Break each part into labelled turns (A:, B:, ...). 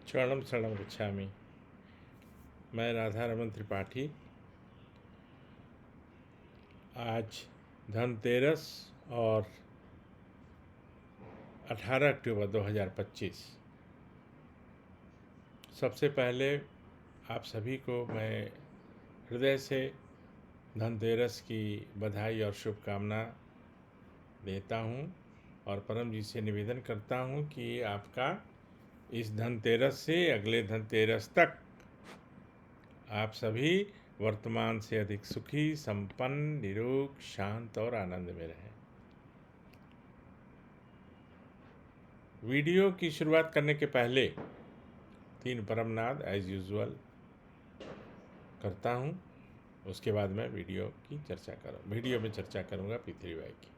A: शरणम शरणम गच्छामि। मैं राधा रमन त्रिपाठी। आज धनतेरस और 18 अक्टूबर 2025। सबसे पहले आप सभी को मैं हृदय से धनतेरस की बधाई और शुभकामना देता हूँ और परम जी से निवेदन करता हूँ कि आपका इस धनतेरस से अगले धनतेरस तक आप सभी वर्तमान से अधिक सुखी, संपन्न, निरोग, शांत और आनंद में रहें। वीडियो की शुरुआत करने के पहले 3 परमनाद एज यूजुअल करता हूँ। उसके बाद मैं वीडियो में चर्चा करूँगा पृथ्वी भाई की।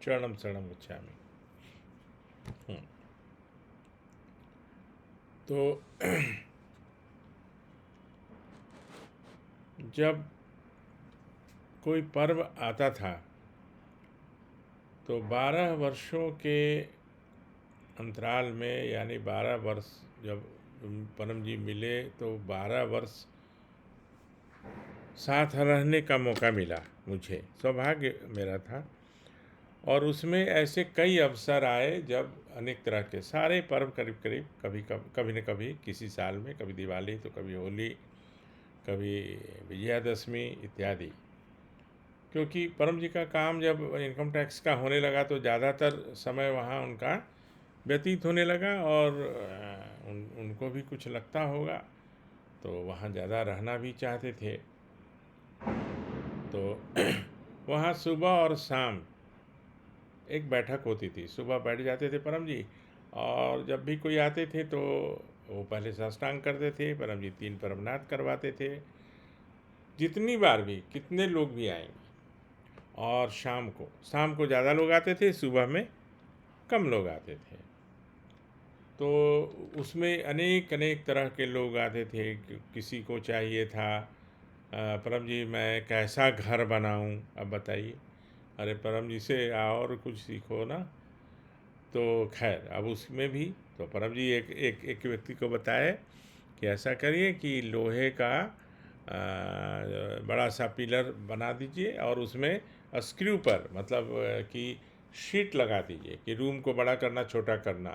A: शरणम शरणम गच्छामि। तो जब कोई पर्व आता था तो 12 वर्षों के अंतराल में, यानी 12 वर्ष जब परम जी मिले तो 12 वर्ष साथ रहने का मौका मिला। मुझे सौभाग्य मेरा था और उसमें ऐसे कई अवसर आए जब अनेक तरह के सारे पर्व करीब कभी न कभी किसी साल में, कभी दिवाली तो कभी होली, कभी विजयादशमी इत्यादि। क्योंकि परम जी का काम जब इनकम टैक्स का होने लगा तो ज़्यादातर समय वहाँ उनका व्यतीत होने लगा और उनको भी कुछ लगता होगा तो वहाँ ज़्यादा रहना भी चाहते थे। तो वहाँ सुबह और शाम एक बैठक होती थी। सुबह बैठ जाते थे परम जी और जब भी कोई आते थे तो वो पहले साष्टांग करते थे, परम जी 3 परमनाद करवाते थे, जितनी बार भी कितने लोग भी आएंगे। और शाम को ज़्यादा लोग आते थे, सुबह में कम लोग आते थे। तो उसमें अनेक तरह के लोग आते थे। किसी को चाहिए था परम जी मैं कैसा घर बनाऊं, अब बताइए। अरे परम जी से और कुछ सीखो ना। तो खैर अब उसमें भी तो परम जी एक व्यक्ति को बताए कि ऐसा करिए कि लोहे का बड़ा सा पिलर बना दीजिए और उसमें स्क्रू पर, मतलब कि शीट लगा दीजिए कि रूम को बड़ा करना छोटा करना।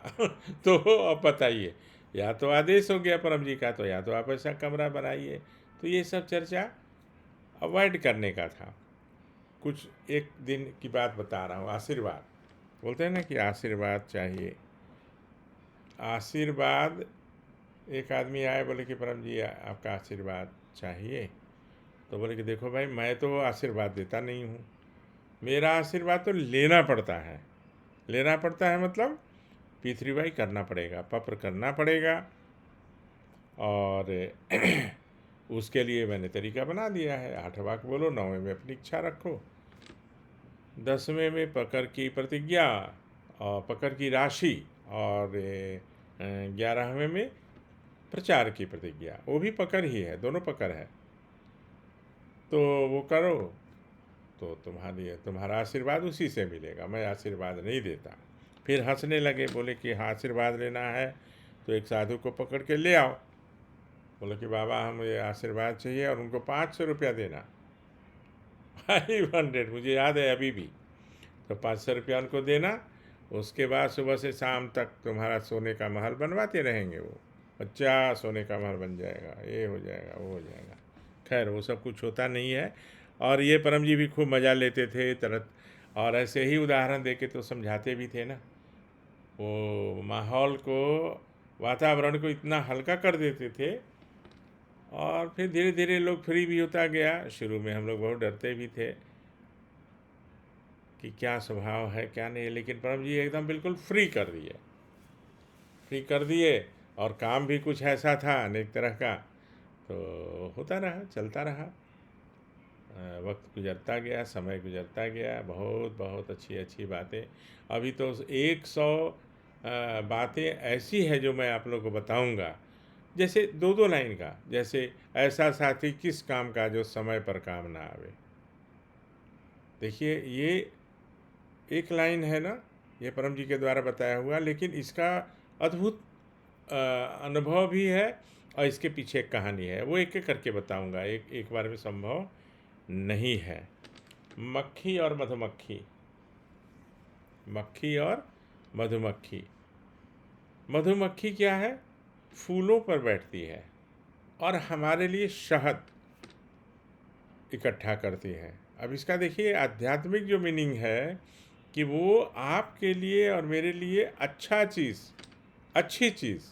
A: तो अब बताइए, या तो आदेश हो गया परम जी का, तो या तो आप ऐसा कमरा बनाइए। तो ये सब चर्चा अवॉइड करने का था। कुछ एक दिन की बात बता रहा हूँ। आशीर्वाद बोलते हैं ना कि आशीर्वाद चाहिए। आशीर्वाद, एक आदमी आए, बोले कि परम जी आपका आशीर्वाद चाहिए। तो बोले कि देखो भाई, मैं तो आशीर्वाद देता नहीं हूँ, मेरा आशीर्वाद तो लेना पड़ता है। लेना पड़ता है मतलब पृथ्वी करना पड़ेगा, पत्र करना पड़ेगा। और उसके लिए मैंने तरीका बना दिया है। 8 वाक बोलो, 9वें में अपनी इच्छा रखो, 10वें में पकड़ की प्रतिज्ञा और पकड़ की राशि, और 11वें में प्रचार की प्रतिज्ञा। वो भी पकड़ ही है, दोनों पकड़ है। तो वो करो तो तुम्हारा आशीर्वाद उसी से मिलेगा। मैं आशीर्वाद नहीं देता। फिर हंसने लगे, बोले कि हाँ आशीर्वाद लेना है तो एक साधु को पकड़ के ले आओ। बोले कि बाबा हमें आशीर्वाद चाहिए और उनको 500 रुपया देना। 500, मुझे याद है अभी भी। तो 500 रुपया उनको देना। उसके बाद सुबह से शाम तक तुम्हारा सोने का महल बनवाते रहेंगे। वो अच्छा सोने का महल बन जाएगा, ये हो जाएगा, वो हो जाएगा। खैर वो सब कुछ होता नहीं है। और ये परम जी भी खूब मज़ा लेते थे तरत, और ऐसे ही उदाहरण दे के तो समझाते भी थे ना। वो माहौल को, वातावरण को इतना हल्का कर देते थे। और फिर धीरे धीरे लोग फ्री भी होता गया। शुरू में हम लोग बहुत डरते भी थे कि क्या स्वभाव है क्या नहीं, लेकिन परम जी एकदम बिल्कुल फ्री कर दिए। और काम भी कुछ ऐसा था अनेक तरह का, तो होता रहा, चलता रहा। वक्त गुजरता गया, समय गुजरता गया, बहुत बहुत अच्छी अच्छी बातें। अभी तो 100 बातें ऐसी है जो मैं आप लोगों को बताऊंगा, जैसे दो दो लाइन का, जैसे ऐसा साथी किस काम का जो समय पर काम ना आवे। देखिए ये एक लाइन है ना, ये परम जी के द्वारा बताया हुआ, लेकिन इसका अद्भुत अनुभव भी है और इसके पीछे एक कहानी है, वो एक एक करके बताऊंगा, एक एक बार में संभव नहीं है। मक्खी और मधुमक्खी। मक्खी और मधुमक्खी। मधुमक्खी क्या है? फूलों पर बैठती है और हमारे लिए शहद इकट्ठा करती है। अब इसका देखिए आध्यात्मिक जो मीनिंग है कि वो आपके लिए और मेरे लिए अच्छा चीज़, अच्छी चीज़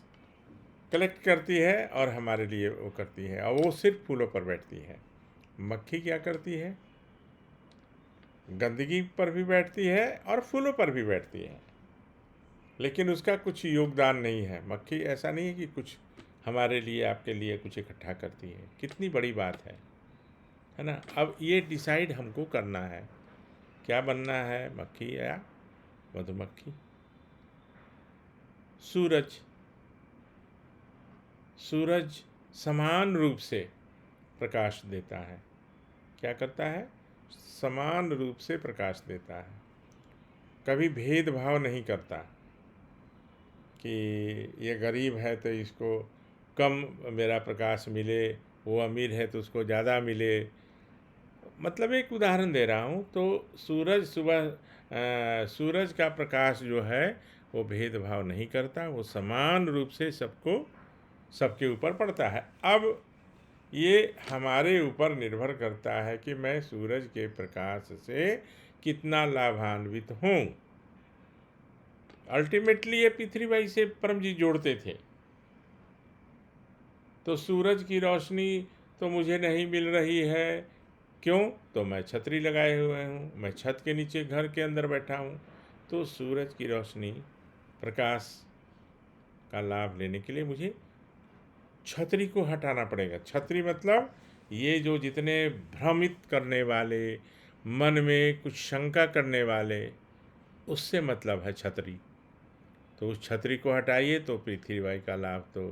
A: कलेक्ट करती है और हमारे लिए वो करती है, और वो सिर्फ फूलों पर बैठती है। मक्खी क्या करती है? गंदगी पर भी बैठती है और फूलों पर भी बैठती है, लेकिन उसका कुछ योगदान नहीं है। मक्खी ऐसा नहीं है कि कुछ हमारे लिए आपके लिए कुछ इकट्ठा करती है। कितनी बड़ी बात है ना। अब ये डिसाइड हमको करना है, क्या बनना है, मक्खी या मधुमक्खी। सूरज। सूरज समान रूप से प्रकाश देता है। क्या करता है? समान रूप से प्रकाश देता है, कभी भेदभाव नहीं करता कि ये गरीब है तो इसको कम मेरा प्रकाश मिले, वो अमीर है तो उसको ज़्यादा मिले। मतलब एक उदाहरण दे रहा हूँ, तो सूरज सुबह सूरज का प्रकाश जो है वो भेदभाव नहीं करता, वो समान रूप से सबको, सबके ऊपर पड़ता है। अब ये हमारे ऊपर निर्भर करता है कि मैं सूरज के प्रकाश से कितना लाभान्वित हूँ। अल्टीमेटली ये पृथ्वी से परम जी जोड़ते थे। तो सूरज की रोशनी तो मुझे नहीं मिल रही है, क्यों? तो मैं छतरी लगाए हुए हूँ, मैं छत के नीचे घर के अंदर बैठा हूँ। तो सूरज की रोशनी, प्रकाश का लाभ लेने के लिए मुझे छतरी को हटाना पड़ेगा। छतरी मतलब ये जो जितने भ्रमित करने वाले, मन में कुछ शंका करने वाले, उससे मतलब है छतरी। तो उस छतरी को हटाइए तो पृथ्वी का लाभ तो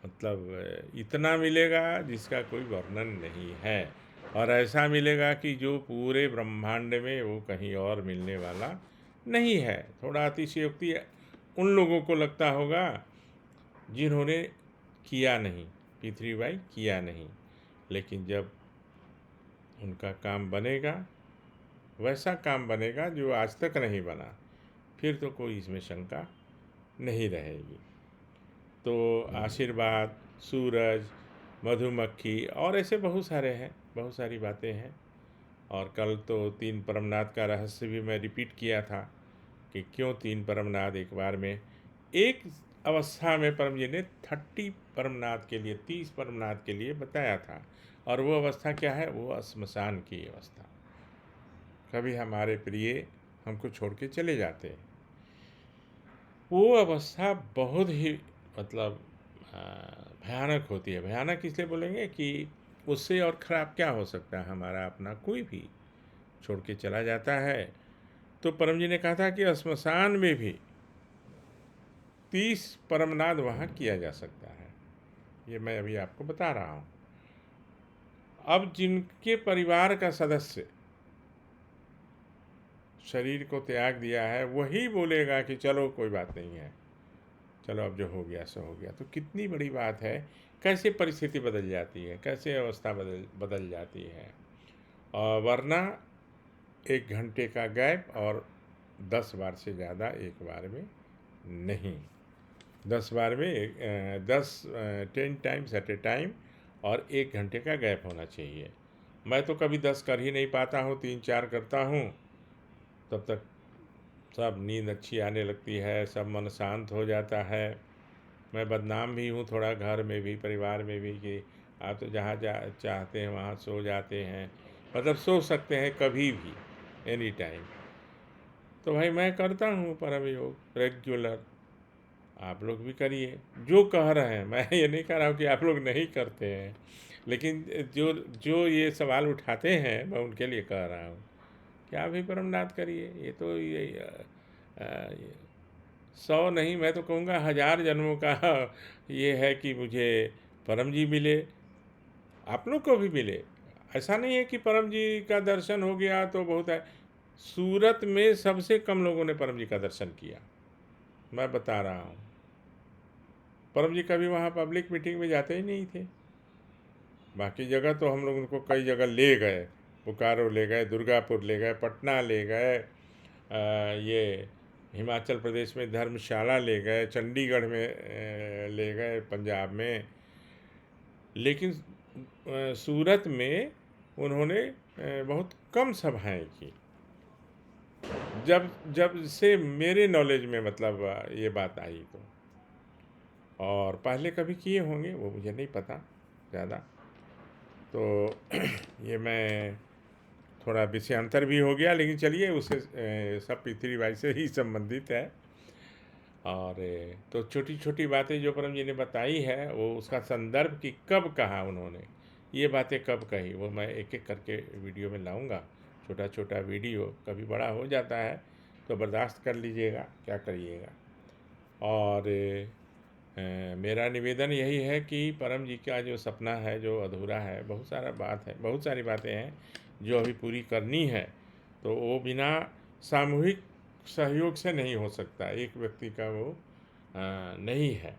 A: मतलब इतना मिलेगा जिसका कोई वर्णन नहीं है, और ऐसा मिलेगा कि जो पूरे ब्रह्मांड में वो कहीं और मिलने वाला नहीं है। थोड़ा अतिशयोक्ति उन लोगों को लगता होगा जिन्होंने किया नहीं, पृथ्वी किया नहीं, लेकिन जब उनका काम बनेगा, वैसा काम बनेगा जो आज तक नहीं बना, फिर तो कोई इसमें शंका नहीं रहेगी। तो आशीर्वाद, सूरज, मधुमक्खी और ऐसे बहुत सारे हैं, बहुत सारी बातें हैं। और कल तो 3 परमनाद का रहस्य भी मैं रिपीट किया था कि क्यों 3 परमनाद एक बार में। एक अवस्था में परम जी ने 30 परमनाद के लिए, 30 परमनाद के लिए बताया था, और वो अवस्था क्या है? वो श्मशान की अवस्था। कभी हमारे प्रिय हमको छोड़ के चले जाते हैं, वो अवस्था बहुत ही मतलब आ, भयानक होती है। भयानक इसलिए बोलेंगे कि उससे और ख़राब क्या हो सकता है? हमारा अपना कोई भी छोड़ के चला जाता है। तो परम जी ने कहा था कि श्मशान में भी 30 परमनाद वहाँ किया जा सकता है। ये मैं अभी आपको बता रहा हूँ। अब जिनके परिवार का सदस्य शरीर को त्याग दिया है, वही बोलेगा कि चलो कोई बात नहीं है, चलो अब जो हो गया सो हो गया। तो कितनी बड़ी बात है, कैसे परिस्थिति बदल जाती है, कैसे अवस्था बदल बदल जाती है। और वरना 1 घंटे का गैप और 10 बार से ज़्यादा एक बार में नहीं। 10 बार में 10 टाइम्स एट ए टाइम, और 1 घंटे का गैप होना चाहिए। मैं तो कभी 10 कर ही नहीं पाता हूँ, 3-4 करता हूँ, तब तक सब नींद अच्छी आने लगती है, सब मन शांत हो जाता है। मैं बदनाम भी हूँ थोड़ा, घर में भी, परिवार में भी, कि आप तो जहाँ जा चाहते हैं वहाँ सो जाते हैं, मतलब सो सकते हैं कभी भी, एनी टाइम। तो भाई मैं करता हूँ परम योग रेगुलर, आप लोग भी करिए जो कह रहे हैं। मैं ये नहीं कह रहा हूँ कि आप लोग नहीं करते हैं, लेकिन जो जो ये सवाल उठाते हैं मैं उनके लिए कह रहा हूँ कि आप भी परमनाथ करिए। ये तो ये 100 नहीं, मैं तो कहूँगा 1000 जन्मों का ये है कि मुझे परम जी मिले, आप लोग को भी मिले। ऐसा नहीं है कि परम जी का दर्शन हो गया तो बहुत है। सूरत में सबसे कम लोगों ने परम जी का दर्शन किया, मैं बता रहा हूँ। परम जी कभी वहाँ पब्लिक मीटिंग में जाते ही नहीं थे। बाकी जगह तो हम लोग उनको कई जगह ले गए, बोकारो ले गए, दुर्गापुर ले गए, पटना ले गए, ये हिमाचल प्रदेश में धर्मशाला ले गए, चंडीगढ़ में ले गए, पंजाब में। लेकिन सूरत में उन्होंने बहुत कम सभाएं की। जब जब से मेरे नॉलेज में मतलब ये बात आई तो, और पहले कभी किए होंगे वो मुझे नहीं पता ज़्यादा। तो ये मैं थोड़ा विषयांतर भी हो गया, लेकिन चलिए उससे सब पृथ्वीबाई से ही संबंधित है। और तो छोटी छोटी बातें जो परम जी ने बताई है वो उसका संदर्भ कि कब कहा उन्होंने, ये बातें कब कही, वो मैं एक एक करके वीडियो में लाऊंगा। छोटा छोटा वीडियो कभी बड़ा हो जाता है तो बर्दाश्त कर लीजिएगा, क्या करिएगा। और मेरा निवेदन यही है कि परम जी का जो सपना है जो अधूरा है, बहुत सारा बात है, बहुत सारी बातें हैं जो अभी पूरी करनी है, तो वो बिना सामूहिक सहयोग से नहीं हो सकता, एक व्यक्ति का वो नहीं है।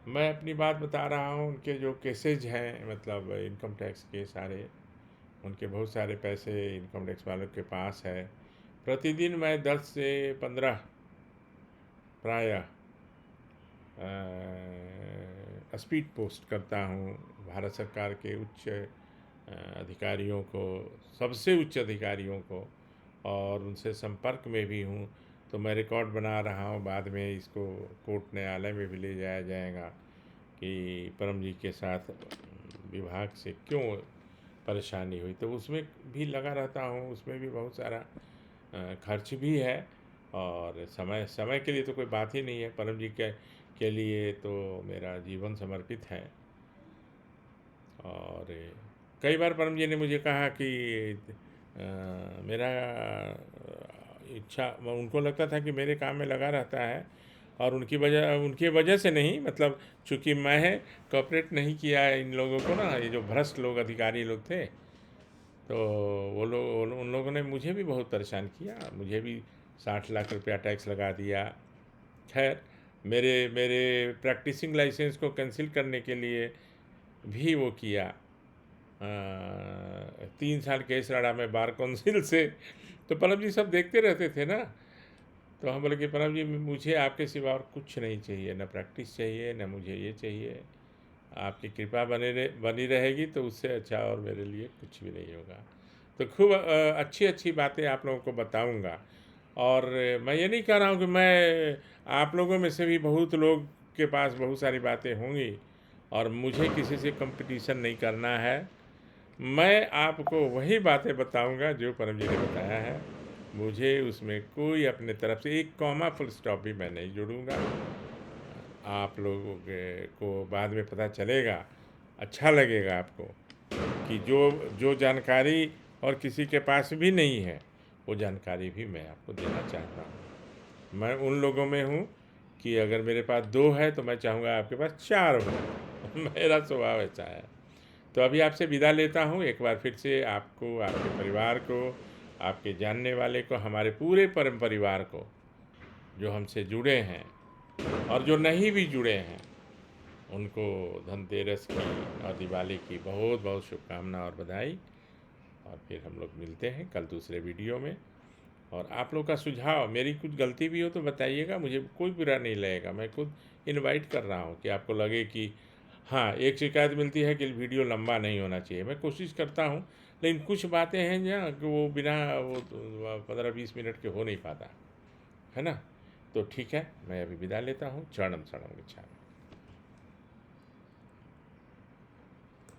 A: मैं अपनी बात बता रहा हूँ, उनके जो केसेज हैं मतलब इनकम टैक्स के सारे, उनके बहुत सारे पैसे इनकम टैक्स वालों के पास है। प्रतिदिन मैं 10 से 15 प्रायः स्पीड पोस्ट करता हूँ भारत सरकार के उच्च अधिकारियों को, सबसे उच्च अधिकारियों को, और उनसे संपर्क में भी हूँ। तो मैं रिकॉर्ड बना रहा हूँ, बाद में इसको कोर्ट न्यायालय में भी ले जाया जाएगा कि परम जी के साथ विभाग से क्यों परेशानी हुई। तो उसमें भी लगा रहता हूँ, उसमें भी बहुत सारा खर्च भी है, और समय समय के लिए तो कोई बात ही नहीं है। परम जी के लिए तो मेरा जीवन समर्पित है। और कई बार परम जी ने मुझे कहा कि मेरा इच्छा, उनको लगता था कि मेरे काम में लगा रहता है, और उनकी वजह से नहीं, मतलब चूँकि मैं कॉपरेट नहीं किया है इन लोगों को ना, ये जो भ्रष्ट लोग अधिकारी लोग थे, तो वो लोग, उन लोगों ने मुझे भी बहुत परेशान किया, मुझे भी 60 लाख रुपया टैक्स लगा दिया। खैर, मेरे मेरे प्रैक्टिसिंग लाइसेंस को कैंसिल करने के लिए भी वो किया। 3 साल केस लड़ा मैं बार काउंसिल से। तो परम जी सब देखते रहते थे ना, तो हम बोले कि परम जी मुझे आपके सिवा और कुछ नहीं चाहिए, ना प्रैक्टिस चाहिए, ना मुझे ये चाहिए, आपकी कृपा बनी रहेगी तो उससे अच्छा और मेरे लिए कुछ भी नहीं होगा। तो खूब अच्छी अच्छी बातें आप लोगों को बताऊंगा। और मैं ये नहीं कह रहा हूँ कि मैं, आप लोगों में से भी बहुत लोग के पास बहुत सारी बातें होंगी, और मुझे किसी से कंपटीशन नहीं करना है। मैं आपको वही बातें बताऊंगा जो परम जी ने बताया है। मुझे उसमें कोई अपने तरफ से एक कॉमा फुल स्टॉप भी मैं नहीं जोड़ूंगा। आप लोगों को बाद में पता चलेगा, अच्छा लगेगा आपको कि जो जो जानकारी और किसी के पास भी नहीं है, वो जानकारी भी मैं आपको देना चाहता हूँ। मैं उन लोगों में हूँ कि अगर मेरे पास 2 है तो मैं चाहूँगा आपके पास 4 हो। मेरा स्वभाव ऐसा है। तो अभी आपसे विदा लेता हूँ। एक बार फिर से आपको, आपके परिवार को, आपके जानने वाले को, हमारे पूरे परम परिवार को, जो हमसे जुड़े हैं और जो नहीं भी जुड़े हैं, उनको धनतेरस की और दिवाली की बहुत बहुत शुभकामना और बधाई। और फिर हम लोग मिलते हैं कल दूसरे वीडियो में। और आप लोग का सुझाव, मेरी कुछ गलती भी हो तो बताइएगा, मुझे कोई बुरा नहीं लगेगा। मैं खुद इनवाइट कर रहा हूँ कि आपको लगे कि हाँ, एक शिकायत मिलती है कि वीडियो लंबा नहीं होना चाहिए, मैं कोशिश करता हूँ, लेकिन कुछ बातें हैं जहाँ कि वो बिना वो 15-20 मिनट के हो नहीं पाता है ना। तो ठीक है, मैं अभी विदा लेता हूँ। चरणम शरणम गच्छामि।